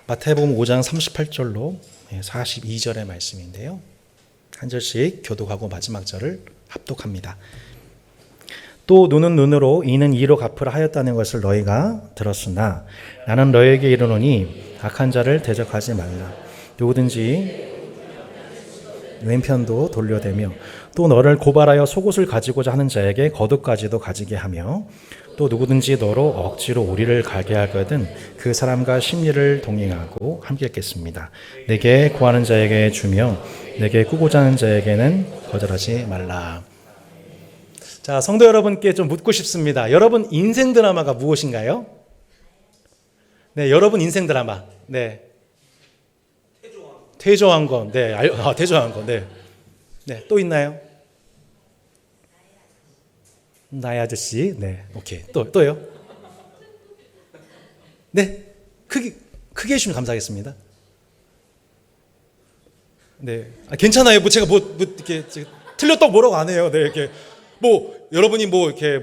마태복음 5장 38절로 42절의 말씀인데요. 한 절씩 교독하고 마지막 절을 합독합니다. 또 눈은 눈으로 이는 이로 갚으라 하였다는 것을 너희가 들었으나 나는 너희에게 이르노니 악한 자를 대적하지 말라. 누구든지 왼편도 돌려대며 또 너를 고발하여 속옷을 가지고자 하는 자에게 겉옷까지도 가지게 하며 또 누구든지 너로 억지로 우리를 가게 하거든 그 사람과 심리를 동행하고 함께 했겠습니다. 내게 구하는 자에게 주며 내게 꾸고자 하는 자에게는 거절하지 말라. 자, 성도 여러분께 좀 묻고 싶습니다. 여러분 인생 드라마가 무엇인가요? 네, 여러분 인생 드라마. 네. 태조왕건. 네, 태조왕건. 네. 네, 또 있나요? 나의 아저씨. 네, 오케이. 또요? 네, 크게 해주시면 감사하겠습니다. 네, 괜찮아요. 제가 이렇게 틀렸다고 뭐라고 안 해요. 네, 이렇게 여러분이 이렇게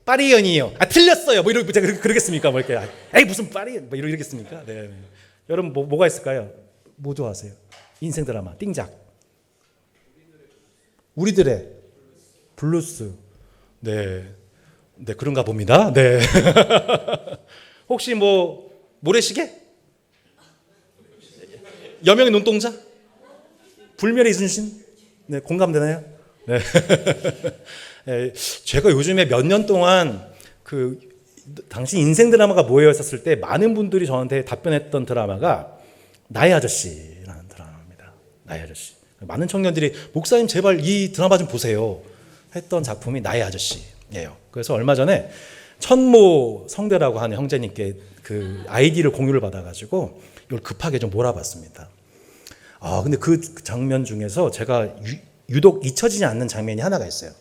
파리연이요. 틀렸어요. 이러고 제가 그러겠습니까? 이렇게 에이 무슨 파리연 이러겠습니까? 네. 여러분 뭐가 있을까요? 뭐 좋아하세요? 인생 드라마 띵작. 우리들의 블루스. 네, 그런가 봅니다. 네. 혹시 모래시계? 여명의 눈동자? 불멸의 이순신? 네, 공감되나요? 네. 네. 제가 요즘에 몇 년 동안 당신 인생 드라마가 뭐예요? 했었을 때 많은 분들이 저한테 답변했던 드라마가 나의 아저씨라는 드라마입니다. 나의 아저씨. 많은 청년들이 목사님 제발 이 드라마 좀 보세요 했던 작품이 나의 아저씨예요. 그래서 얼마 전에 천모 성대라고 하는 형제님께 그 아이디를 공유를 받아가지고 이걸 급하게 좀 몰아봤습니다. 근데 그 장면 중에서 제가 유독 잊혀지지 않는 장면이 하나가 있어요.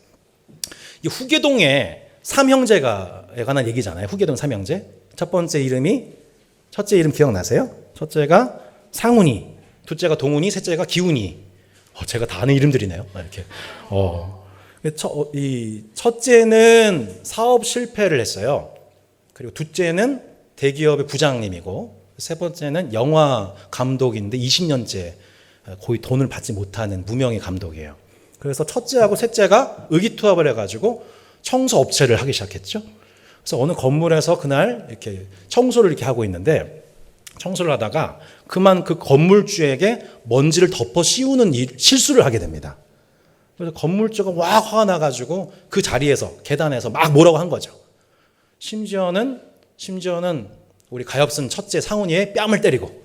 이 후계동의 삼형제가에 관한 얘기잖아요. 후계동 삼형제. 첫째 이름 기억나세요? 첫째가 상훈이, 둘째가 동훈이, 셋째가 기훈이. 제가 다 아는 이름들이네요. 이렇게. 이 첫째는 사업 실패를 했어요. 그리고 둘째는 대기업의 부장님이고, 세 번째는 영화 감독인데 20년째 거의 돈을 받지 못하는 무명의 감독이에요. 그래서 첫째하고 셋째가 의기투합을 해가지고 청소 업체를 하기 시작했죠. 그래서 어느 건물에서 그날 이렇게 청소를 이렇게 하고 있는데, 청소를 하다가 그만 그 건물주에게 먼지를 덮어 씌우는 실수를 하게 됩니다. 그래서 건물주가 와 화가 나가지고 그 자리에서 계단에서 막 뭐라고 한 거죠. 심지어는 우리 가엾은 첫째 상훈이의 뺨을 때리고,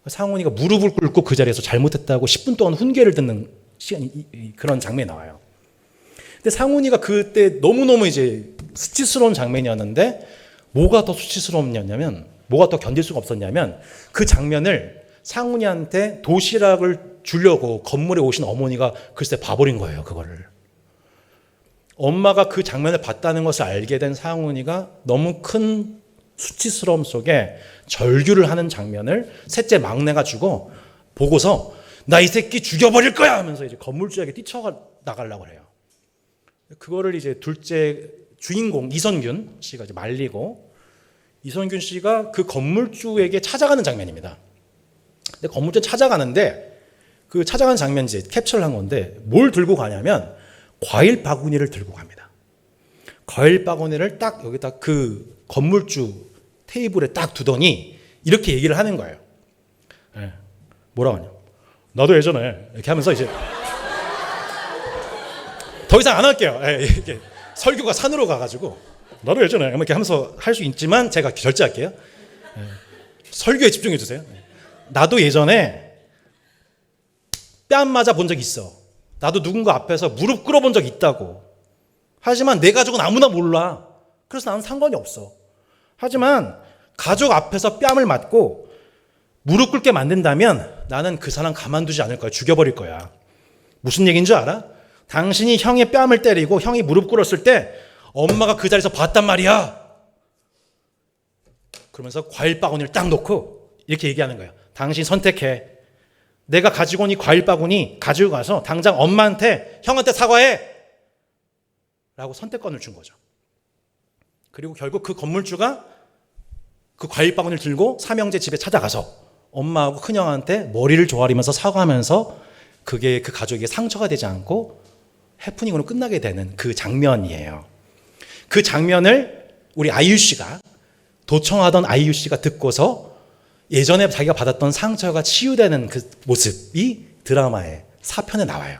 상훈이가 무릎을 꿇고 그 자리에서 잘못했다고 10분 동안 훈계를 듣는 그런 장면이 나와요. 근데 상훈이가 그때 너무너무 이제 수치스러운 장면이었는데, 뭐가 더 수치스러웠냐면, 뭐가 더 견딜 수가 없었냐면, 그 장면을 상훈이한테 도시락을 주려고 건물에 오신 어머니가 글쎄 봐버린 거예요. 그거를. 엄마가 그 장면을 봤다는 것을 알게 된 상훈이가 너무 큰 수치스러움 속에 절규를 하는 장면을 셋째 막내가 주고 보고서 나 이 새끼 죽여버릴 거야 하면서 이제 건물주에게 뛰쳐나가려고 해요. 그거를 이제 둘째 주인공 이선균 씨가 이제 말리고, 이선균 씨가 그 건물주에게 찾아가는 장면입니다. 근데 건물주 찾아가는데 그 찾아가는 장면 이제 캡처를 한 건데, 뭘 들고 가냐면 과일 바구니를 들고 갑니다. 과일 바구니를 딱 여기다 그 건물주 테이블에 딱 두더니 이렇게 얘기를 하는 거예요. 네. 뭐라고 하냐? 나도 예전에 이렇게 하면서 이제 더 이상 안 할게요. 네, 이렇게 설교가 산으로 가가지고 나도 예전에 이렇게 하면서 할 수 있지만 제가 절제할게요. 네. 설교에 집중해 주세요. 나도 예전에 뺨 맞아 본 적 있어. 나도 누군가 앞에서 무릎 꿇어 본 적 있다고. 하지만 내 가족은 아무나 몰라. 그래서 나는 상관이 없어. 하지만 가족 앞에서 뺨을 맞고 무릎 꿇게 만든다면 나는 그 사람 가만두지 않을 거야. 죽여버릴 거야. 무슨 얘기인 줄 알아? 당신이 형의 뺨을 때리고 형이 무릎 꿇었을 때 엄마가 그 자리에서 봤단 말이야. 그러면서 과일 바구니를 딱 놓고 이렇게 얘기하는 거야. 당신 선택해. 내가 가지고 온 이 과일 바구니 가지고 가서 당장 엄마한테, 형한테 사과해 라고 선택권을 준 거죠. 그리고 결국 그 건물주가 그 과일 바구니를 들고 삼형제 집에 찾아가서 엄마하고 큰형한테 머리를 조아리면서 사과하면서 그게 그 가족에게 상처가 되지 않고 해프닝으로 끝나게 되는 그 장면이에요. 그 장면을 우리 아이유 씨가, 도청하던 아이유 씨가 듣고서 예전에 자기가 받았던 상처가 치유되는 그 모습이 드라마의 4편에 나와요.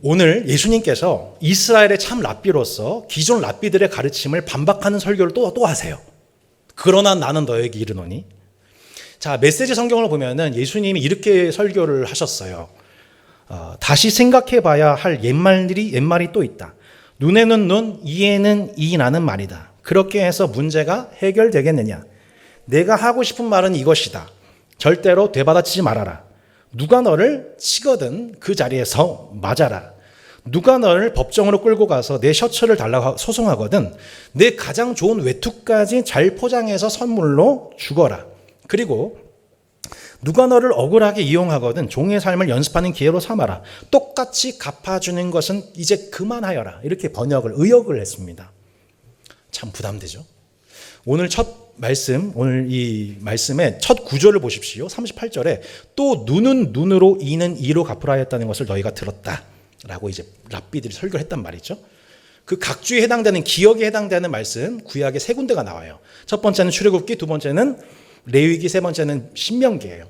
오늘 예수님께서 이스라엘의 참 랍비로서 기존 랍비들의 가르침을 반박하는 설교를 또 하세요. 그러나 나는 너에게 이르노니. 자, 메시지 성경을 보면은 예수님이 이렇게 설교를 하셨어요. 다시 생각해봐야 할 옛말이 또 있다. 눈에는 눈, 이에는 이라는 말이다. 그렇게 해서 문제가 해결되겠느냐? 내가 하고 싶은 말은 이것이다. 절대로 되받아치지 말아라. 누가 너를 치거든 그 자리에서 맞아라. 누가 너를 법정으로 끌고 가서 내 셔츠를 달라고 소송하거든 내 가장 좋은 외투까지 잘 포장해서 선물로 주거라. 그리고 누가 너를 억울하게 이용하거든 종의 삶을 연습하는 기회로 삼아라. 똑같이 갚아주는 것은 이제 그만하여라. 이렇게 의역을 했습니다. 참 부담되죠. 오늘 오늘 이 말씀의 첫 구절을 보십시오. 38절에 또 눈은 눈으로 이는 이로 갚으라 했다는 것을 너희가 들었다 라고 이제 랍비들이 설교를 했단 말이죠. 그 각주에 해당되는 기억에 해당되는 말씀 구약에 세 군데가 나와요. 첫 번째는 출애굽기, 두 번째는 레위기, 세 번째는 신명기예요.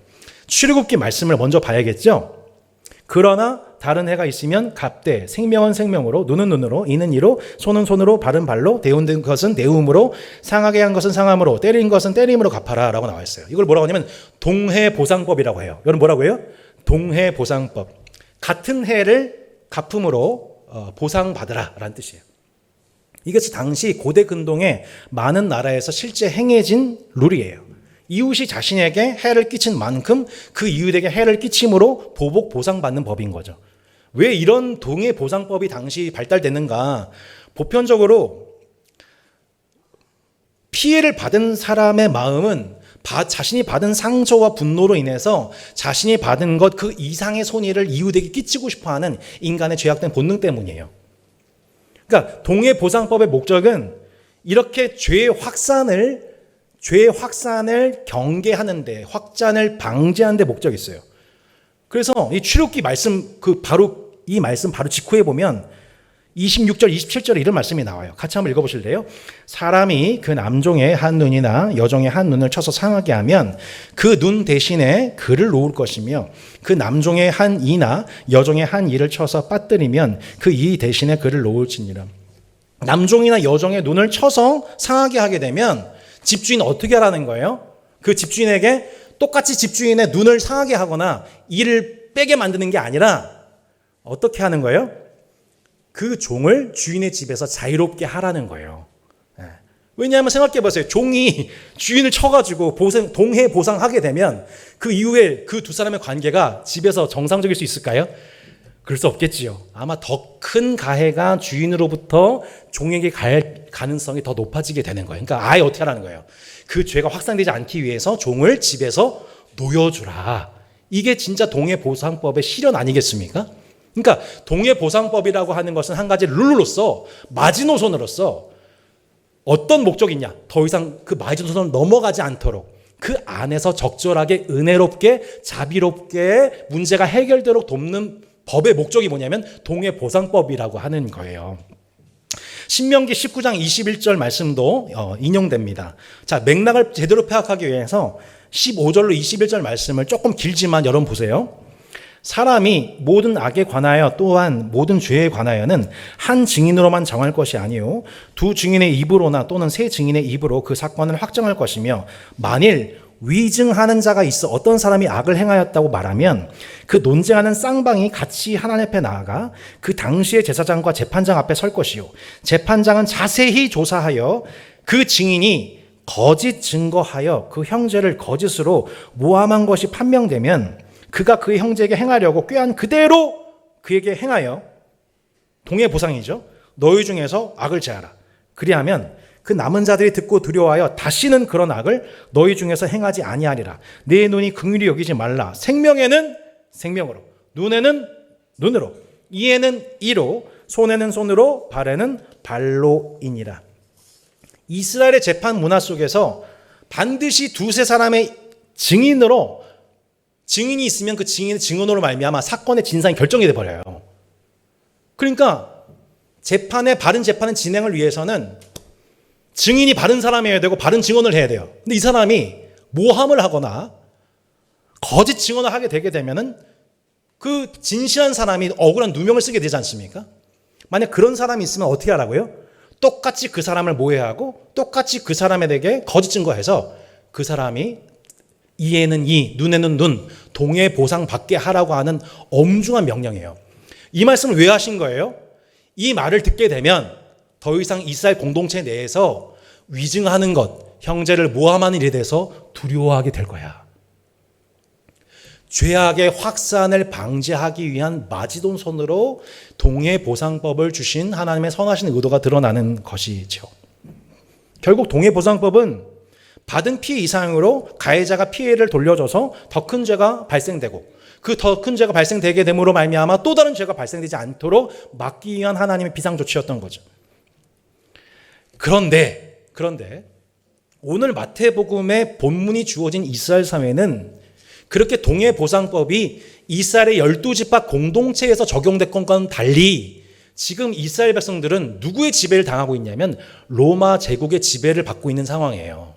출애굽기 말씀을 먼저 봐야겠죠. 그러나 다른 해가 있으면 갚되 생명은 생명으로 눈은 눈으로 이는 이로 손은 손으로 발은 발로 데운 것은 데움으로 상하게 한 것은 상함으로 때린 것은 때림으로 갚아라 라고 나와 있어요. 이걸 뭐라고 하냐면 동해보상법이라고 해요. 여러분 뭐라고 해요? 동해보상법. 같은 해를 갚음으로 보상받으라 라는 뜻이에요. 이것이 당시 고대 근동의 많은 나라에서 실제 행해진 룰이에요. 이웃이 자신에게 해를 끼친 만큼 그 이웃에게 해를 끼침으로 보복 보상받는 법인 거죠. 왜 이런 동해 보상법이 당시 발달됐는가? 보편적으로 피해를 받은 사람의 마음은 자신이 받은 상처와 분노로 인해서 자신이 받은 것 그 이상의 손해를 이웃에게 끼치고 싶어하는 인간의 죄악된 본능 때문이에요. 그러니까 동해 보상법의 목적은 이렇게 죄의 확산을 경계하는데, 확산을 방지하는 데 목적이 있어요. 그래서 이 출애굽기 말씀 이 말씀 바로 직후에 보면 26절, 27절에 이런 말씀이 나와요. 같이 한번 읽어보실래요? 사람이 그 남종의 한 눈이나 여종의 한 눈을 쳐서 상하게 하면 그 눈 대신에 그를 놓을 것이며 그 남종의 한 이나 여종의 한 이를 쳐서 빠뜨리면 그 이 대신에 그를 놓을지니라. 남종이나 여종의 눈을 쳐서 상하게 하게 되면 집주인은 어떻게 하라는 거예요? 그 집주인에게 똑같이 집주인의 눈을 상하게 하거나 이를 빼게 만드는 게 아니라 어떻게 하는 거예요? 그 종을 주인의 집에서 자유롭게 하라는 거예요. 왜냐하면 생각해 보세요. 종이 주인을 쳐가지고 동해 보상하게 되면 그 이후에 그 두 사람의 관계가 집에서 정상적일 수 있을까요? 그럴 수 없겠지요. 아마 더 큰 가해가 주인으로부터 종에게 갈 가능성이 더 높아지게 되는 거예요. 그러니까 아예 어떻게 하라는 거예요? 그 죄가 확산되지 않기 위해서 종을 집에서 놓여주라. 이게 진짜 동해보상법의 실현 아니겠습니까? 그러니까 동해보상법이라고 하는 것은 한 가지 룰로서, 마지노선으로서 어떤 목적이 있냐? 더 이상 그 마지노선을 넘어가지 않도록 그 안에서 적절하게 은혜롭게 자비롭게 문제가 해결되도록 돕는 법의 목적이 뭐냐면 동해보상법이라고 하는 거예요. 신명기 19장 21절 말씀도 인용됩니다. 자, 맥락을 제대로 파악하기 위해서 15절로 21절 말씀을 조금 길지만 여러분 보세요. 사람이 모든 악에 관하여 또한 모든 죄에 관하여는 한 증인으로만 정할 것이 아니요 두 증인의 입으로나 또는 세 증인의 입으로 그 사건을 확정할 것이며 만일 위증하는 자가 있어 어떤 사람이 악을 행하였다고 말하면 그 논쟁하는 쌍방이 같이 하나님 앞에 나아가 그 당시의 제사장과 재판장 앞에 설 것이요 재판장은 자세히 조사하여 그 증인이 거짓 증거하여 그 형제를 거짓으로 모함한 것이 판명되면 그가 그의 형제에게 행하려고 꾀한 그대로 그에게 행하여 동해보상이죠. 너희 중에서 악을 제하라. 그리하면 그 남은 자들이 듣고 두려워하여 다시는 그런 악을 너희 중에서 행하지 아니하리라. 내 눈이 긍휼히 여기지 말라. 생명에는 생명으로, 눈에는 눈으로, 이에는 이로, 손에는 손으로, 발에는 발로이니라. 이스라엘의 재판 문화 속에서 반드시 두세 사람의 증인으로, 증인이 있으면 그 증인의 증언으로 말미암아 사건의 진상이 결정이 돼 버려요. 그러니까 바른 재판의 진행을 위해서는 증인이 바른 사람이어야 되고 바른 증언을 해야 돼요. 근데 이 사람이 모함을 하거나 거짓 증언을 하게 되게 되면은 그 진실한 사람이 억울한 누명을 쓰게 되지 않습니까? 만약 그런 사람이 있으면 어떻게 하라고요? 똑같이 그 사람을 모해하고 똑같이 그 사람에게 거짓 증거해서 그 사람이 이에는 이, 눈에는 눈, 동해 보상 받게 하라고 하는 엄중한 명령이에요. 이 말씀을 왜 하신 거예요? 이 말을 듣게 되면 더 이상 이스라엘 공동체 내에서 위증하는 것, 형제를 모함하는 일에 대해서 두려워하게 될 거야. 죄악의 확산을 방지하기 위한 마지노선으로 동해보상법을 주신 하나님의 선하신 의도가 드러나는 것이죠. 결국 동해보상법은 받은 피해 이상으로 가해자가 피해를 돌려줘서 더 큰 죄가 발생되고 그 더 큰 죄가 발생되게 됨으로 말미암아 또 다른 죄가 발생되지 않도록 막기 위한 하나님의 비상조치였던 거죠. 그런데 오늘 마태복음의 본문이 주어진 이스라엘 사회는 그렇게 동해보상법이 이스라엘의 12지파 공동체에서 적용됐건 건 달리 지금 이스라엘 백성들은 누구의 지배를 당하고 있냐면 로마 제국의 지배를 받고 있는 상황이에요.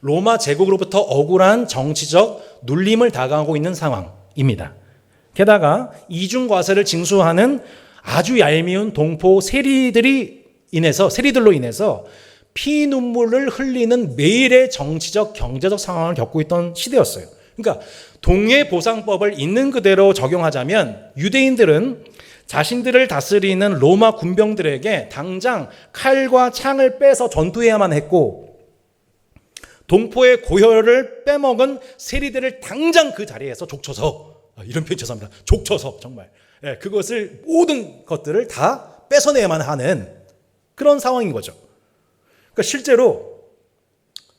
로마 제국으로부터 억울한 정치적 눌림을 당하고 있는 상황입니다. 게다가 이중과세를 징수하는 아주 얄미운 동포 세리들로 인해서 피눈물을 흘리는 매일의 정치적 경제적 상황을 겪고 있던 시대였어요. 그러니까 동해보상법을 있는 그대로 적용하자면 유대인들은 자신들을 다스리는 로마 군병들에게 당장 칼과 창을 빼서 전투해야만 했고 동포의 고혈을 빼먹은 세리들을 당장 그 자리에서 족쳐서, 이런 표현 죄송합니다. 족쳐서 정말 그것을 모든 것들을 다 뺏어내야만 하는 그런 상황인 거죠. 그러니까 실제로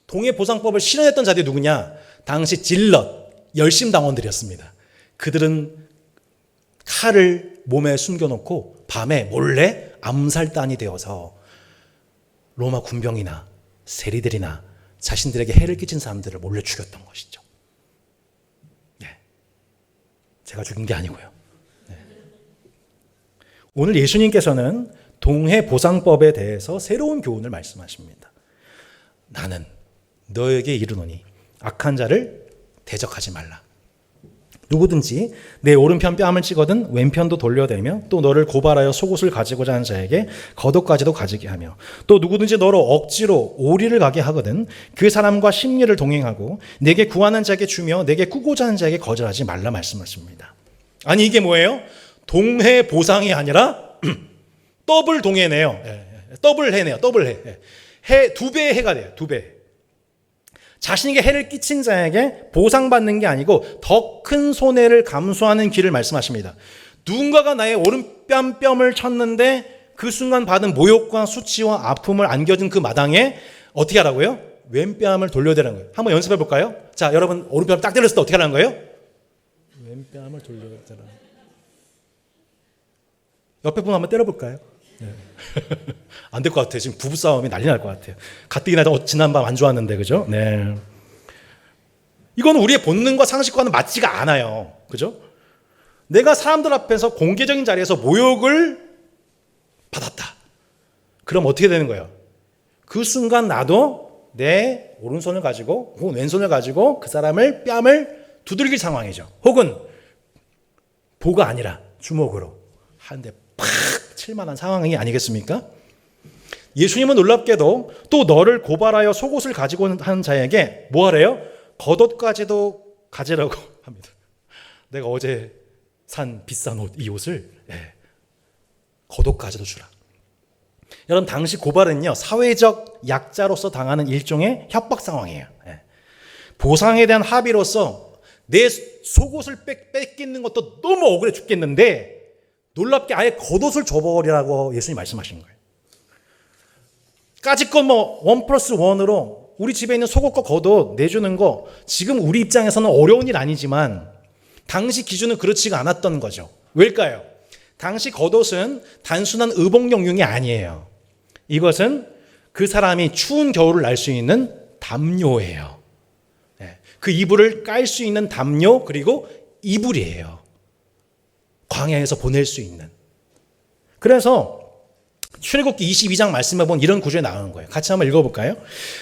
동해보상법을 실현했던 자들이 누구냐? 당시 질럿, 열심당원들이었습니다. 그들은 칼을 몸에 숨겨놓고 밤에 몰래 암살단이 되어서 로마 군병이나 세리들이나 자신들에게 해를 끼친 사람들을 몰래 죽였던 것이죠. 네. 제가 죽인 게 아니고요. 네. 오늘 예수님께서는 동해보상법에 대해서 새로운 교훈을 말씀하십니다. 나는 너에게 이르노니 악한 자를 대적하지 말라. 누구든지 내 오른편 뺨을 찍거든 왼편도 돌려대며 또 너를 고발하여 속옷을 가지고자 하는 자에게 겉옷까지도 가지게 하며 또 누구든지 너로 억지로 오리를 가게 하거든 그 사람과 심리를 동행하고 내게 구하는 자에게 주며 내게 꾸고자 하는 자에게 거절하지 말라 말씀하십니다. 아니 이게 뭐예요? 동해보상이 아니라 더블 동해네요. 더블 해네요. 더블 해. 해 두 배의 해가 돼요. 두 배. 자신에게 해를 끼친 자에게 보상받는 게 아니고 더 큰 손해를 감수하는 길을 말씀하십니다. 누군가가 나의 오른뺨 을 쳤는데 그 순간 받은 모욕과 수치와 아픔을 안겨준 그 마당에 어떻게 하라고요? 왼뺨을 돌려대라는 거예요. 한번 연습해 볼까요? 자, 여러분 오른뺨 딱 때렸을 때 어떻게 하라는 거예요? 왼뺨을 돌려대라. 옆에 분 한번 때려볼까요? 네. 안 될 것 같아요. 지금 부부싸움이 난리 날 것 같아요. 가뜩이나 지난밤 안 좋았는데, 그죠? 네. 이건 우리의 본능과 상식과는 맞지가 않아요. 그죠? 내가 사람들 앞에서 공개적인 자리에서 모욕을 받았다. 그럼 어떻게 되는 거예요? 그 순간 나도 내 오른손을 가지고 혹은 왼손을 가지고 그 사람을 뺨을 두들길 상황이죠. 혹은 보가 아니라 주먹으로 한 대 팍 칠만한 상황이 아니겠습니까? 예수님은 놀랍게도 또 너를 고발하여 속옷을 가지고 하는 자에게 뭐 하래요? 겉옷까지도 가지라고 합니다. 내가 어제 산 비싼 옷, 이 옷을 겉옷까지도 주라. 여러분 당시 고발은요 사회적 약자로서 당하는 일종의 협박 상황이에요. 보상에 대한 합의로서 내 속옷을 뺏기는 것도 너무 억울해 죽겠는데 놀랍게 아예 겉옷을 줘버리라고 예수님이 말씀하신 거예요. 까짓 건 뭐 1+1으로 우리 집에 있는 속옷과 겉옷 내주는 거 지금 우리 입장에서는 어려운 일 아니지만 당시 기준은 그렇지가 않았던 거죠. 왜일까요? 당시 겉옷은 단순한 의복용이 아니에요. 이것은 그 사람이 추운 겨울을 날 수 있는 담요예요. 그 이불을 깔 수 있는 담요, 그리고 이불이에요. 광야에서 보낼 수 있는. 그래서 출애굽기 22장 말씀해 보면 이런 구조에 나오는 거예요. 같이 한번 읽어볼까요?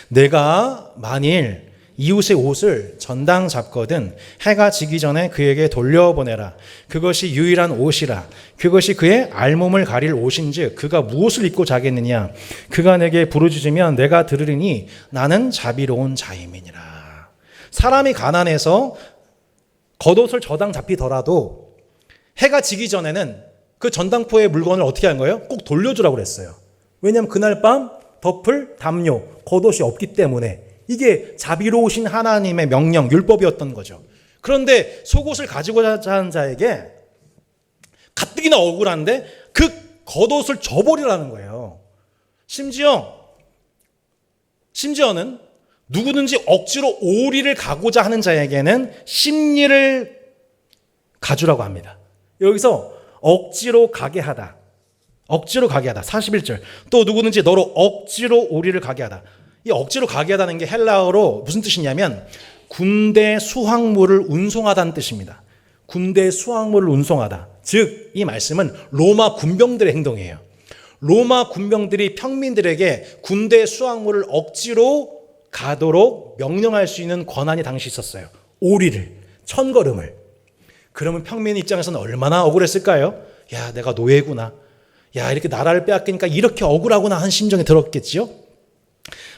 내가 만일 이웃의 옷을 전당 잡거든 해가 지기 전에 그에게 돌려보내라. 그것이 유일한 옷이라. 그것이 그의 알몸을 가릴 옷인즉 그가 무엇을 입고 자겠느냐. 그가 내게 부르짖으면 내가 들으리니 나는 자비로운 자임이니라. 사람이 가난해서 겉옷을 저당 잡히더라도 해가 지기 전에는 그 전당포의 물건을 어떻게 한 거예요? 꼭 돌려주라고 그랬어요. 왜냐하면 그날 밤 덮을 담요, 겉옷이 없기 때문에. 이게 자비로우신 하나님의 명령, 율법이었던 거죠. 그런데 속옷을 가지고 자는 자에게 가뜩이나 억울한데 그 겉옷을 줘버리라는 거예요. 심지어는 누구든지 억지로 오리를 가고자 하는 자에게는 심리를 가주라고 합니다. 여기서 억지로 가게 하다. 41절. 또 누구든지 너로 억지로 오리를 가게 하다. 이 억지로 가게 하다는 게 헬라어로 무슨 뜻이냐면 군대 수확물을 운송하다는 뜻입니다. 군대 수확물을 운송하다. 즉, 이 말씀은 로마 군병들의 행동이에요. 로마 군병들이 평민들에게 군대 수확물을 억지로 가도록 명령할 수 있는 권한이 당시 있었어요. 오리를, 천걸음을. 그러면 평민 입장에서는 얼마나 억울했을까요? 야, 내가 노예구나. 야, 이렇게 나라를 빼앗기니까 이렇게 억울하구나 하는 심정이 들었겠지요.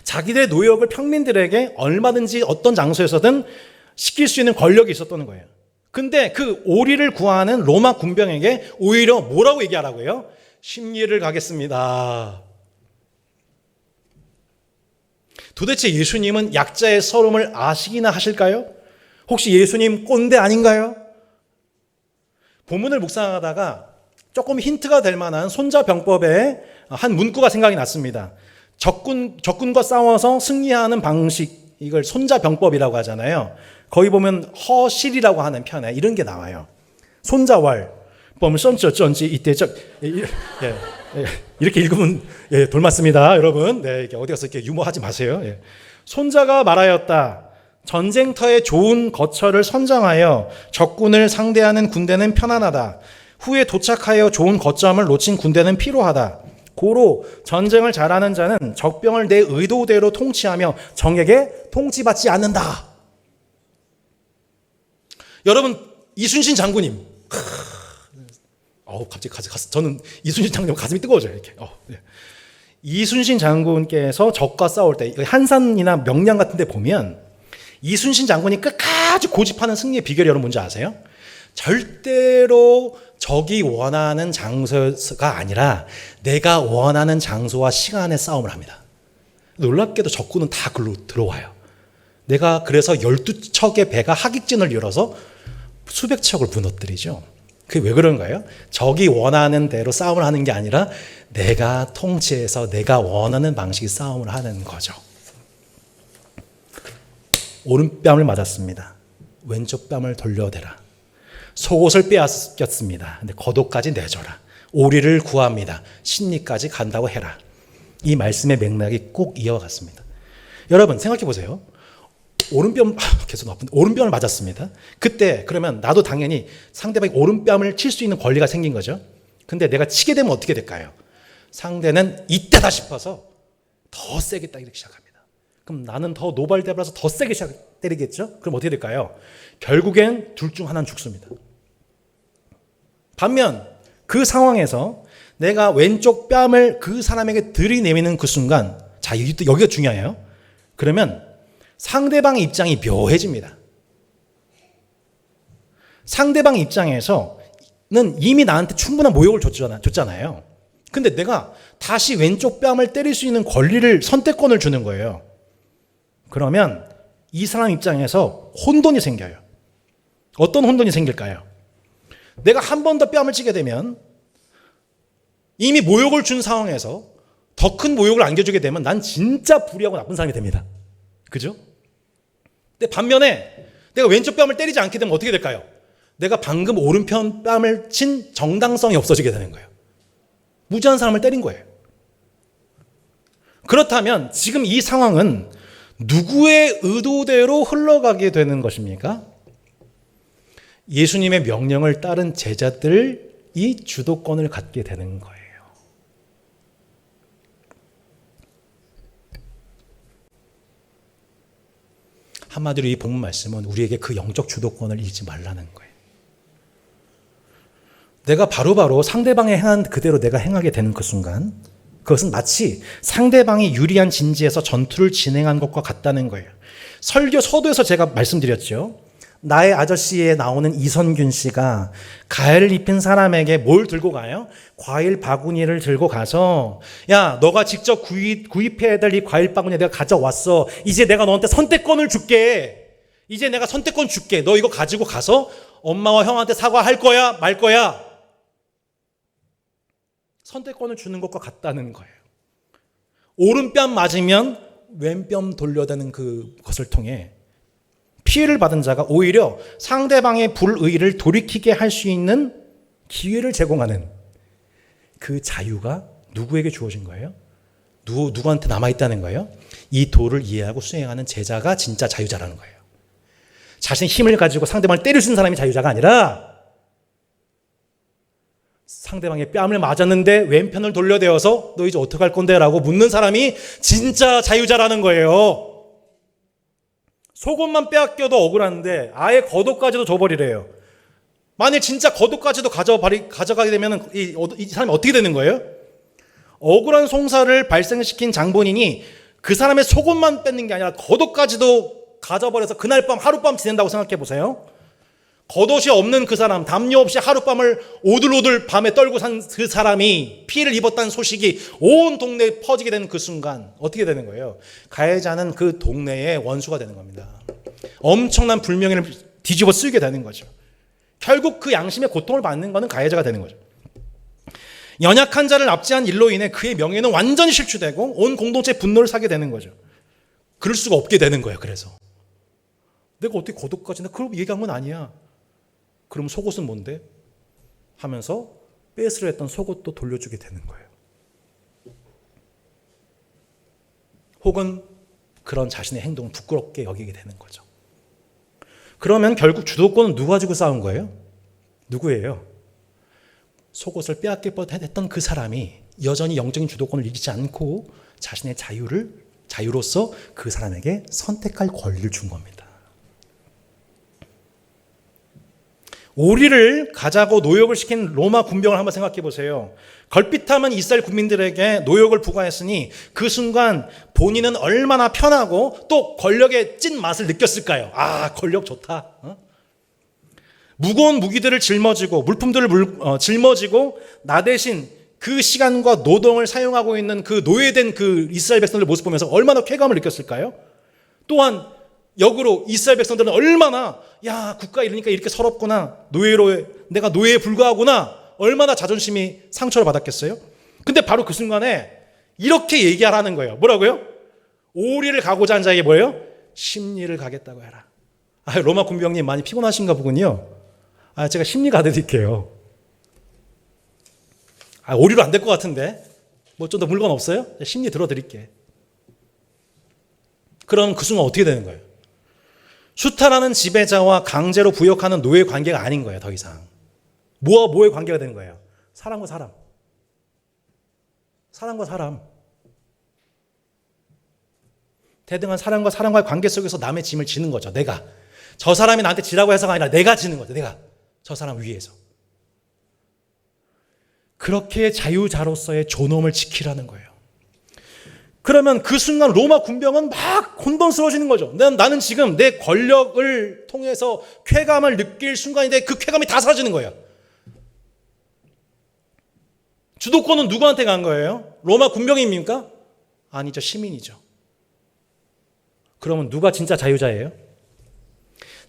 자기들의 노역을 평민들에게 얼마든지 어떤 장소에서든 시킬 수 있는 권력이 있었던 거예요. 근데 그 오리를 구하는 로마 군병에게 오히려 뭐라고 얘기하라고 해요? 심리를 가겠습니다. 도대체 예수님은 약자의 서름을 아시기나 하실까요? 혹시 예수님 꼰대 아닌가요? 본문을 묵상하다가 조금 힌트가 될 만한 손자병법의 한 문구가 생각이 났습니다. 적군과 싸워서 승리하는 방식, 이걸 손자병법이라고 하잖아요. 거기 보면 허실이라고 하는 편에 이런 게 나와요. 손자왈, 뻔선쩌쩐지 이때적 이렇게 읽으면 돌맞습니다, 여러분. 네, 이렇게 어디 가서 이렇게 유머하지 마세요. 손자가 말하였다. 전쟁터에 좋은 거처를 선정하여 적군을 상대하는 군대는 편안하다. 후에 도착하여 좋은 거점을 놓친 군대는 피로하다. 고로 전쟁을 잘하는 자는 적병을 내 의도대로 통치하며 적에게 통치받지 않는다. 여러분, 이순신 장군님. 갑자기 저는 이순신 장군 가슴이 뜨거워져요. 이렇게. 이순신 장군께서 적과 싸울 때 한산이나 명량 같은 데 보면 이순신 장군이 끝까지 고집하는 승리의 비결이 여러분 뭔지 아세요? 절대로 적이 원하는 장소가 아니라 내가 원하는 장소와 시간에 싸움을 합니다. 놀랍게도 적군은 다 글로 들어와요. 내가 그래서 12척의 배가 하객진을 열어서 수백 척을 무너뜨리죠. 그게 왜 그런가요? 적이 원하는 대로 싸움을 하는 게 아니라 내가 통치해서 내가 원하는 방식의 싸움을 하는 거죠. 오른뺨을 맞았습니다. 왼쪽 뺨을 돌려대라. 속옷을 빼앗겼습니다. 근데 겉옷까지 내줘라. 오리를 구합니다. 심리까지 간다고 해라. 이 말씀의 맥락이 꼭 이어갔습니다. 여러분 생각해 보세요. 계속 나쁜데 오른뺨을 맞았습니다. 그때 그러면 나도 당연히 상대방이 오른뺨을 칠 수 있는 권리가 생긴 거죠. 근데 내가 치게 되면 어떻게 될까요? 상대는 이때다 싶어서 더 세게 때리기 시작합니다. 그럼 나는 더 노발대발해서 더 세게 때리겠죠? 그럼 어떻게 될까요? 결국엔 둘 중 하나는 죽습니다. 반면 그 상황에서 내가 왼쪽 뺨을 그 사람에게 들이내미는 그 순간, 자, 여기가 중요해요. 그러면 상대방의 입장이 묘해집니다. 상대방 입장에서는 이미 나한테 충분한 모욕을 줬잖아요. 근데 내가 다시 왼쪽 뺨을 때릴 수 있는 권리를, 선택권을 주는 거예요. 그러면 이 사람 입장에서 혼돈이 생겨요. 어떤 혼돈이 생길까요? 내가 한 번 더 뺨을 치게 되면 이미 모욕을 준 상황에서 더 큰 모욕을 안겨주게 되면 난 진짜 불의하고 나쁜 사람이 됩니다. 그죠? 근데 반면에 내가 왼쪽 뺨을 때리지 않게 되면 어떻게 될까요? 내가 방금 오른편 뺨을 친 정당성이 없어지게 되는 거예요. 무지한 사람을 때린 거예요. 그렇다면 지금 이 상황은 누구의 의도대로 흘러가게 되는 것입니까? 예수님의 명령을 따른 제자들이 주도권을 갖게 되는 거예요. 한마디로 이 본문 말씀은 우리에게 그 영적 주도권을 잃지 말라는 거예요. 내가 바로바로 상대방이 행한 그대로 내가 행하게 되는 그 순간, 그것은 마치 상대방이 유리한 진지에서 전투를 진행한 것과 같다는 거예요. 설교 서두에서 제가 말씀드렸죠. 나의 아저씨에 나오는 이선균 씨가 가해를 입힌 사람에게 뭘 들고 가요? 과일 바구니를 들고 가서, 야, 너가 직접 구입해야 될 이 과일 바구니 내가 가져왔어. 이제 내가 너한테 선택권을 줄게. 이제 내가 선택권 줄게. 너 이거 가지고 가서 엄마와 형한테 사과할 거야? 말 거야? 선택권을 주는 것과 같다는 거예요. 오른뺨 맞으면 왼뺨 돌려대는 그것을 통해 피해를 받은 자가 오히려 상대방의 불의를 돌이키게 할 수 있는 기회를 제공하는 그 자유가 누구에게 주어진 거예요? 누구한테 남아있다는 거예요? 이 도를 이해하고 수행하는 제자가 진짜 자유자라는 거예요. 자신의 힘을 가지고 상대방을 때릴 수 있는 사람이 자유자가 아니라 상대방의 뺨을 맞았는데 왼편을 돌려대어서 너 이제 어떡할 건데? 라고 묻는 사람이 진짜 자유자라는 거예요. 속옷만 빼앗겨도 억울한데 아예 겉옷까지도 줘버리래요. 만일 진짜 겉옷까지도 가져가게 되면 이 사람이 어떻게 되는 거예요? 억울한 송사를 발생시킨 장본인이 그 사람의 속옷만 뺏는 게 아니라 겉옷까지도 가져버려서 그날 밤 하룻밤 지낸다고 생각해 보세요. 겉옷이 없는 그 사람, 담요 없이 하룻밤을 오들오들 밤에 떨고 산 그 사람이 피해를 입었다는 소식이 온 동네에 퍼지게 되는 그 순간 어떻게 되는 거예요? 가해자는 그 동네의 원수가 되는 겁니다. 엄청난 불명예를 뒤집어 쓰게 되는 거죠. 결국 그 양심의 고통을 받는 것은 가해자가 되는 거죠. 연약한 자를 납치한 일로 인해 그의 명예는 완전히 실추되고 온 공동체의 분노를 사게 되는 거죠. 그럴 수가 없게 되는 거예요. 그래서 내가 어떻게 겉옷까지 그걸 얘기한 건 아니야. 그럼 속옷은 뭔데? 하면서 뺏으려 했던 속옷도 돌려주게 되는 거예요. 혹은 그런 자신의 행동을 부끄럽게 여기게 되는 거죠. 그러면 결국 주도권은 누가 가지고 싸운 거예요? 누구예요? 속옷을 빼앗길 뻔했던 그 사람이 여전히 영적인 주도권을 잃지 않고 자신의 자유로서 그 사람에게 선택할 권리를 준 겁니다. 오리를 가자고 노역을 시킨 로마 군병을 한번 생각해 보세요. 걸핏하면 이스라엘 국민들에게 노역을 부과했으니 그 순간 본인은 얼마나 편하고 또 권력의 찐 맛을 느꼈을까요? 아, 권력 좋다. 무거운 무기들을 짊어지고 물품들을 짊어지고 나 대신 그 시간과 노동을 사용하고 있는 그 노예된 그 이스라엘 백성들 모습 보면서 얼마나 쾌감을 느꼈을까요? 또한 역으로 이스라엘 백성들은 얼마나 야 국가 이러니까 이렇게 서럽구나, 내가 노예에 불과하구나, 얼마나 자존심이 상처를 받았겠어요? 근데 바로 그 순간에 이렇게 얘기하라는 거예요. 뭐라고요? 오리를 가고자 한 자에게 뭐예요? 심리를 가겠다고 해라. 로마 군병님 많이 피곤하신가 보군요. 제가 심리 가드릴게요. 오리로 안 될 것 같은데 뭐 좀 더 물건 없어요? 심리 들어드릴게. 그럼 그 순간 어떻게 되는 거예요? 수탈하는 지배자와 강제로 부역하는 노예 관계가 아닌 거예요. 더 이상 뭐의 관계가 되는 거예요? 사람과 사람. 사람과 사람. 대등한 사람과 사람과의 관계 속에서 남의 짐을 지는 거죠. 내가. 저 사람이 나한테 지라고 해서가 아니라 내가 지는 거죠. 내가. 저 사람 위에서. 그렇게 자유자로서의 존엄을 지키라는 거예요. 그러면 그 순간 로마 군병은 막 혼돈스러워지는 거죠. 나는 지금 내 권력을 통해서 쾌감을 느낄 순간인데 그 쾌감이 다 사라지는 거예요. 주도권은 누구한테 간 거예요? 로마 군병입니까? 아니죠. 시민이죠. 그러면 누가 진짜 자유자예요?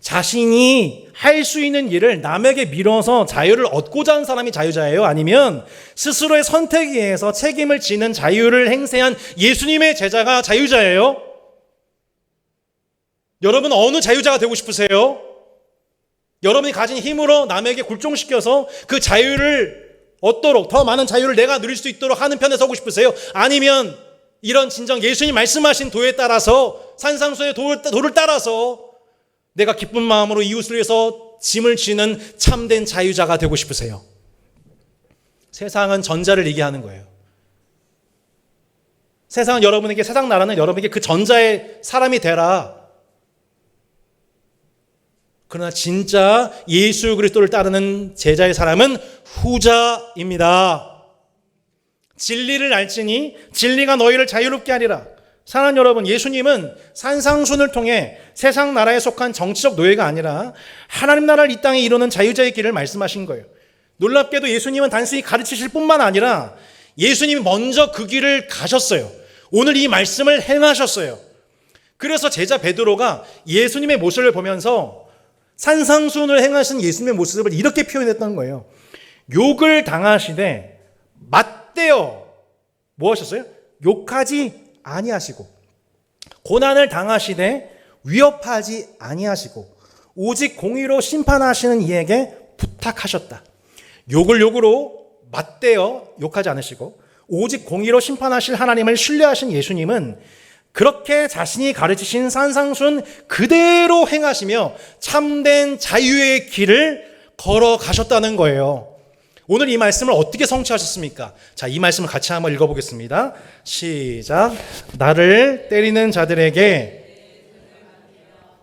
자신이 할 수 있는 일을 남에게 밀어서 자유를 얻고자 하는 사람이 자유자예요? 아니면 스스로의 선택에 의해서 책임을 지는 자유를 행세한 예수님의 제자가 자유자예요? 여러분 어느 자유자가 되고 싶으세요? 여러분이 가진 힘으로 남에게 굴종시켜서 그 자유를 얻도록, 더 많은 자유를 내가 누릴 수 있도록 하는 편에 서고 싶으세요? 아니면 이런 진정 예수님 말씀하신 도에 따라서 산상수의 도를 따라서 내가 기쁜 마음으로 이웃을 위해서 짐을 지는 참된 자유자가 되고 싶으세요? 세상은 전자를 얘기하는 거예요. 세상 나라는 여러분에게 그 전자의 사람이 되라. 그러나 진짜 예수 그리스도를 따르는 제자의 사람은 후자입니다. 진리를 알지니 진리가 너희를 자유롭게 하리라. 사랑하는 여러분, 예수님은 산상순을 통해 세상 나라에 속한 정치적 노예가 아니라 하나님 나라를 이 땅에 이루는 자유자의 길을 말씀하신 거예요. 놀랍게도 예수님은 단순히 가르치실 뿐만 아니라 예수님이 먼저 그 길을 가셨어요. 오늘 이 말씀을 행하셨어요. 그래서 제자 베드로가 예수님의 모습을 보면서 산상순을 행하신 예수님의 모습을 이렇게 표현했던 거예요. 욕을 당하시되 맞대어 뭐 하셨어요? 욕하지 아니하시고 고난을 당하시되 위협하지 아니하시고 오직 공의로 심판하시는 이에게 부탁하셨다. 욕을 욕으로 맞대어 욕하지 않으시고 오직 공의로 심판하실 하나님을 신뢰하신 예수님은 그렇게 자신이 가르치신 산상순 그대로 행하시며 참된 자유의 길을 걸어가셨다는 거예요. 오늘 이 말씀을 어떻게 성취하셨습니까? 자, 이 말씀을 같이 한번 읽어보겠습니다. 시작. 나를 때리는 자들에게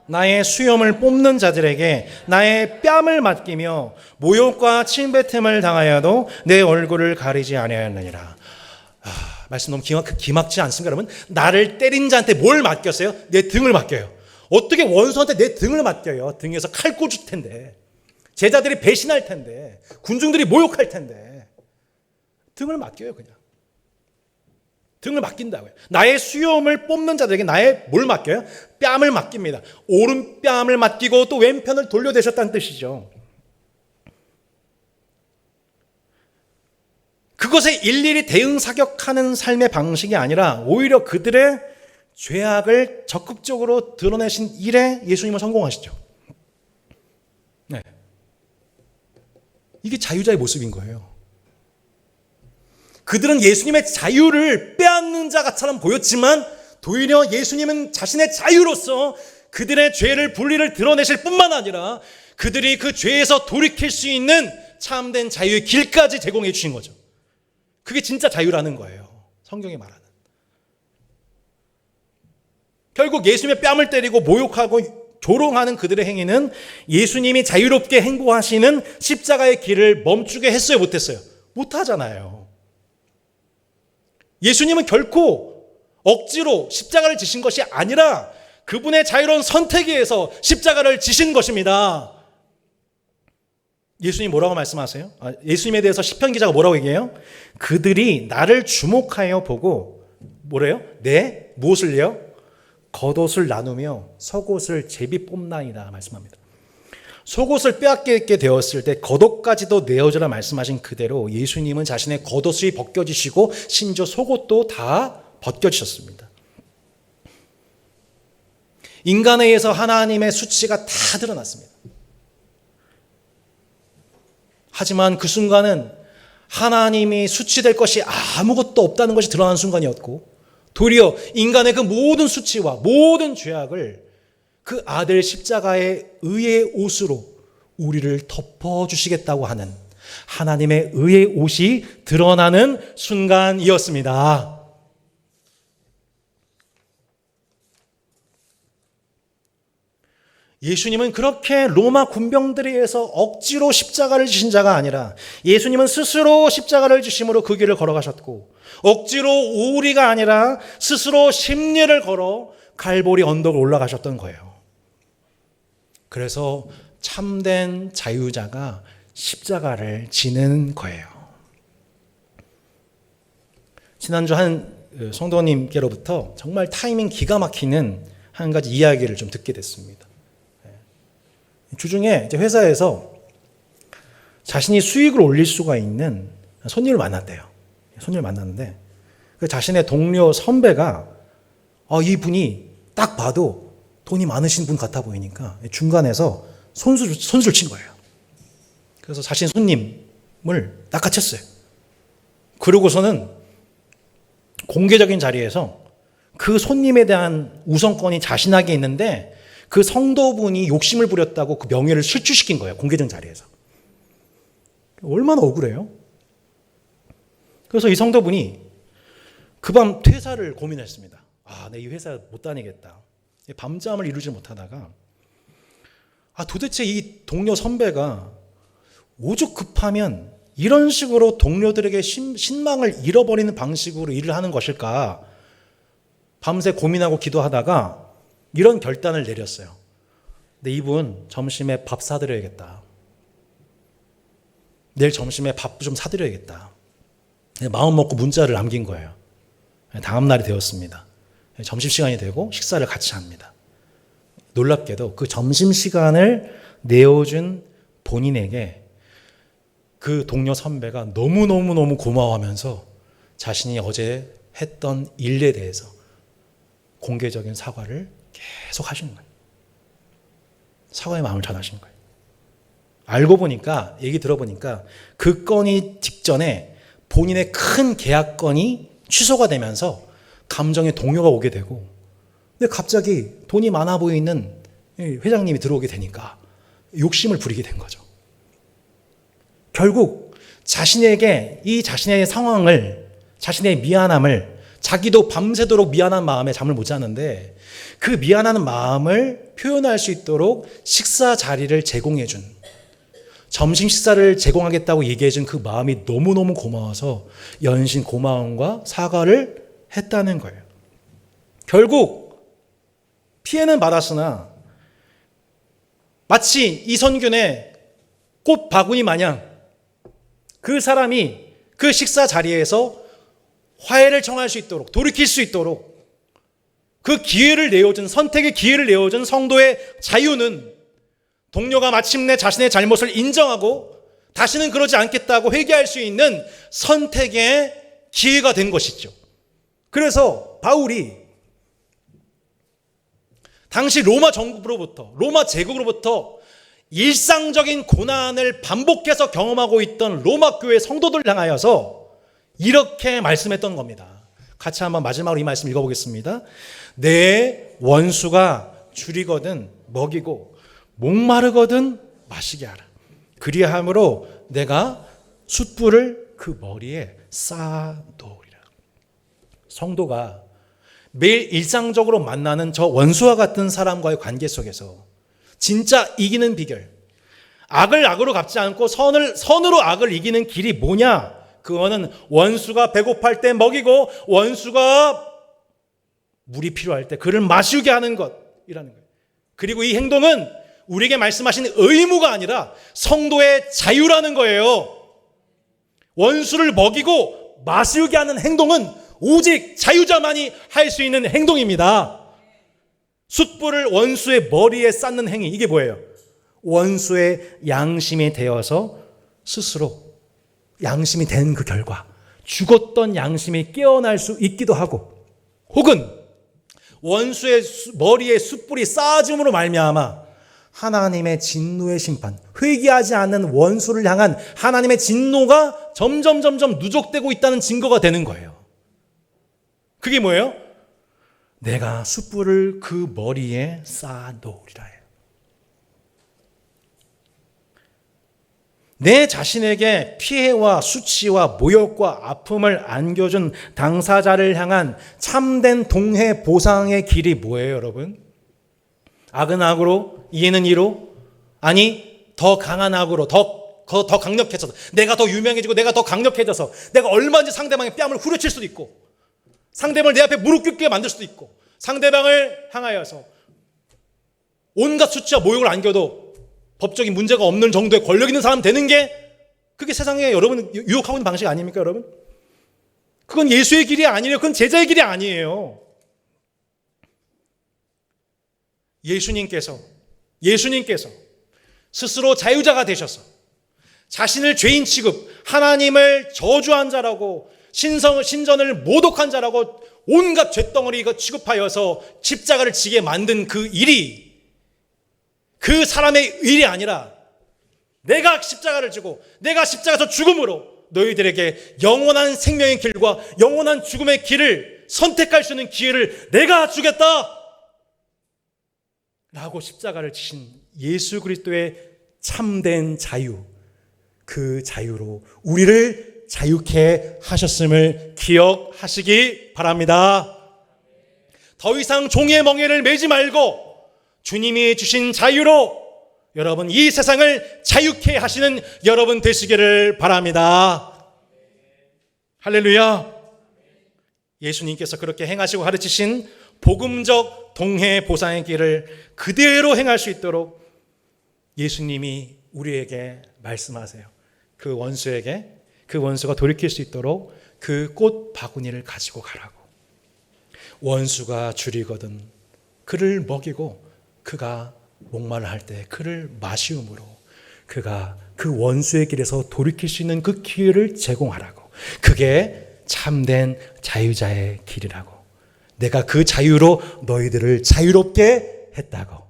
나의 수염을 뽑는 자들에게 나의 뺨을 맡기며 모욕과 침뱉음을 당하여도 내 얼굴을 가리지 아니하였느니라. 말씀 너무 기막지 않습니까, 여러분? 나를 때린 자한테 뭘 맡겼어요? 내 등을 맡겨요. 어떻게 원수한테 내 등을 맡겨요? 등에서 칼 꽂을 텐데, 제자들이 배신할 텐데, 군중들이 모욕할 텐데, 등을 맡겨요, 그냥. 등을 맡긴다고요. 나의 수염을 뽑는 자들에게 나의 뭘 맡겨요? 뺨을 맡깁니다. 오른뺨을 맡기고 또 왼편을 돌려대셨다는 뜻이죠. 그것에 일일이 대응 사격하는 삶의 방식이 아니라 오히려 그들의 죄악을 적극적으로 드러내신 일에 예수님은 성공하시죠. 네. 이게 자유자의 모습인 거예요. 그들은 예수님의 자유를 빼앗는 자처럼 보였지만 도리어 예수님은 자신의 자유로서 그들의 죄를 불의를 드러내실 뿐만 아니라 그들이 그 죄에서 돌이킬 수 있는 참된 자유의 길까지 제공해 주신 거죠. 그게 진짜 자유라는 거예요. 성경이 말하는. 결국 예수님의 뺨을 때리고 모욕하고 조롱하는 그들의 행위는 예수님이 자유롭게 행보하시는 십자가의 길을 멈추게 했어요, 못했어요? 못하잖아요. 예수님은 결코 억지로 십자가를 지신 것이 아니라 그분의 자유로운 선택에 의해서 십자가를 지신 것입니다. 예수님 뭐라고 말씀하세요? 예수님에 대해서 시편 기자가 뭐라고 얘기해요? 그들이 나를 주목하여 보고 뭐래요? 무엇을요? 겉옷을 나누며 속옷을 제비 뽑나이다 말씀합니다. 속옷을 빼앗게 되었을 때 겉옷까지도 내어주라 말씀하신 그대로 예수님은 자신의 겉옷이 벗겨지시고 심지어 속옷도 다 벗겨지셨습니다. 인간에 의해서 하나님의 수치가 다 드러났습니다. 하지만 그 순간은 하나님이 수치될 것이 아무것도 없다는 것이 드러난 순간이었고 도리어 인간의 그 모든 수치와 모든 죄악을 그 아들 십자가의 의의 옷으로 우리를 덮어주시겠다고 하는 하나님의 의의 옷이 드러나는 순간이었습니다. 예수님은 그렇게 로마 군병들에 의해서 억지로 십자가를 지신 자가 아니라 예수님은 스스로 십자가를 지심으로 그 길을 걸어가셨고 억지로 우리가 아니라 스스로 십리를 걸어 갈보리 언덕을 올라가셨던 거예요. 그래서 참된 자유자가 십자가를 지는 거예요. 지난주 한 성도님께로부터 정말 타이밍 기가 막히는 한 가지 이야기를 좀 듣게 됐습니다. 주중에 이제 회사에서 자신이 수익을 올릴 수가 있는 손님을 만났대요. 손님을 만났는데 그 자신의 동료 선배가 이분이 딱 봐도 돈이 많으신 분 같아 보이니까 중간에서 손수를 친 거예요. 그래서 자신 손님을 낚아챘어요. 그러고서는 공개적인 자리에서 그 손님에 대한 우선권이 자신에게 있는데 그 성도분이 욕심을 부렸다고 그 명예를 실추시킨 거예요. 공개적인 자리에서. 얼마나 억울해요? 그래서 이 성도분이 그 밤 퇴사를 고민했습니다. 내 이 회사 못 다니겠다. 밤잠을 이루지 못하다가 도대체 이 동료 선배가 오죽 급하면 이런 식으로 동료들에게 신망을 잃어버리는 방식으로 일을 하는 것일까? 밤새 고민하고 기도하다가 이런 결단을 내렸어요. 근데 이분 점심에 밥 사드려야겠다. 내일 점심에 밥 좀 사드려야겠다. 마음 먹고 문자를 남긴 거예요. 다음 날이 되었습니다. 점심시간이 되고 식사를 같이 합니다. 놀랍게도 그 점심시간을 내어준 본인에게 그 동료 선배가 너무너무 고마워하면서 자신이 어제 했던 일에 대해서 공개적인 사과를 계속 하시는 거예요. 사과의 마음을 전하시는 거예요. 알고 보니까, 얘기 들어보니까 그 건이 직전에 본인의 큰 계약건이 취소가 되면서 감정의 동요가 오게 되고, 근데 갑자기 돈이 많아 보이는 회장님이 들어오게 되니까 욕심을 부리게 된 거죠. 결국 자신에게 이 자신의 상황을, 자신의 미안함을, 자기도 밤새도록 미안한 마음에 잠을 못 자는데 그 미안한 마음을 표현할 수 있도록 식사 자리를 제공해 준, 점심 식사를 제공하겠다고 얘기해 준 그 마음이 너무너무 고마워서 연신 고마움과 사과를 했다는 거예요. 결국 피해는 받았으나 마치 이선균의 꽃 바구니 마냥 그 사람이 그 식사 자리에서 화해를 청할 수 있도록, 돌이킬 수 있도록 그 기회를 내어준, 선택의 기회를 내어준 성도의 자유는 동료가 마침내 자신의 잘못을 인정하고 다시는 그러지 않겠다고 회개할 수 있는 선택의 기회가 된 것이죠. 그래서 바울이 당시 로마 정부로부터, 로마 제국으로부터 일상적인 고난을 반복해서 경험하고 있던 로마 교회 성도들 향하여서 이렇게 말씀했던 겁니다. 같이 한번 마지막으로 이 말씀 읽어보겠습니다. 내 원수가 줄이거든 먹이고 목마르거든 마시게 하라. 그리함으로 내가 숯불을 그 머리에 쌓아놓으리라. 성도가 매일 일상적으로 만나는 저 원수와 같은 사람과의 관계 속에서 진짜 이기는 비결, 악을 악으로 갚지 않고 선으로 악을 이기는 길이 뭐냐? 그거는 원수가 배고플 때 먹이고 원수가 물이 필요할 때 그를 마시게 하는 것이라는 거예요. 그리고 이 행동은 우리에게 말씀하신 의무가 아니라 성도의 자유라는 거예요. 원수를 먹이고 마시게 하는 행동은 오직 자유자만이 할 수 있는 행동입니다. 숯불을 원수의 머리에 쌓는 행위, 이게 뭐예요? 원수의 양심이 되어서 스스로 양심이 된 그 결과 죽었던 양심이 깨어날 수 있기도 하고, 혹은 원수의 머리에 숯불이 쌓아짐으로 말미암아 하나님의 진노의 심판, 회개하지 않는 원수를 향한 하나님의 진노가 점점 누적되고 있다는 증거가 되는 거예요. 그게 뭐예요? 내가 숯불을 그 머리에 쌓아놓으리라 해요. 내 자신에게 피해와 수치와 모욕과 아픔을 안겨준 당사자를 향한 참된 동해 보상의 길이 뭐예요, 여러분? 악은 악으로, 이에는 이로? 아니, 더 강한 악으로, 더 강력해져서, 내가 더 유명해지고 내가 더 강력해져서 내가 얼마든지 상대방의 뺨을 후려칠 수도 있고, 상대방을 내 앞에 무릎 꿇게 만들 수도 있고, 상대방을 향하여서 온갖 수치와 모욕을 안겨도 법적인 문제가 없는 정도의 권력 있는 사람 되는 게, 그게 세상에 여러분 유혹하고 있는 방식 아닙니까, 여러분? 그건 예수의 길이 아니에요. 그건 제자의 길이 아니에요. 예수님께서 스스로 자유자가 되셔서 자신을 죄인 취급, 하나님을 저주한 자라고, 신전을 모독한 자라고 온갖 죄덩어리 취급하여서 십자가를 지게 만든 그 일이 그 사람의 일이 아니라 내가 십자가를 지고 내가 십자가에서 죽음으로 너희들에게 영원한 생명의 길과 영원한 죽음의 길을 선택할 수 있는 기회를 내가 주겠다 라고 십자가를 지신 예수 그리스도의 참된 자유, 그 자유로 우리를 자유케 하셨음을 기억하시기 바랍니다. 더 이상 종의 멍에를 매지 말고 주님이 주신 자유로 여러분 이 세상을 자유케 하시는 여러분 되시기를 바랍니다. 할렐루야. 예수님께서 그렇게 행하시고 가르치신 복음적 동해 보상의 길을 그대로 행할 수 있도록 예수님이 우리에게 말씀하세요. 그 원수에게, 그 원수가 돌이킬 수 있도록 그 꽃 바구니를 가지고 가라고. 원수가 줄이거든 그를 먹이고 그가 목마를 할 때 그를 마시움으로 그가 그 원수의 길에서 돌이킬 수 있는 그 기회를 제공하라고. 그게 참된 자유자의 길이라고. 내가 그 자유로 너희들을 자유롭게 했다고.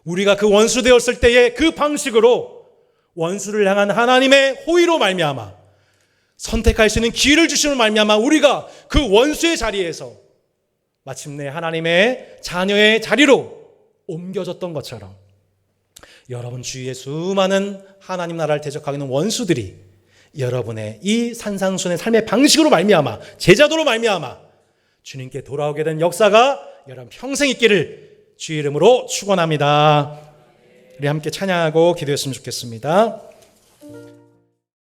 우리가 그 원수 되었을 때의 그 방식으로 원수를 향한 하나님의 호의로 말미암아 선택할 수 있는 기회를 주시는 말미암아 우리가 그 원수의 자리에서 마침내 하나님의 자녀의 자리로 옮겨졌던 것처럼 여러분 주위에 수많은 하나님 나라를 대적하고 있는 원수들이 여러분의 이 산상순의 삶의 방식으로 말미암아 제자도로 말미암아 주님께 돌아오게 된 역사가 여러분 평생 있기를 주의 이름으로 축원합니다. 우리 함께 찬양하고 기도했으면 좋겠습니다.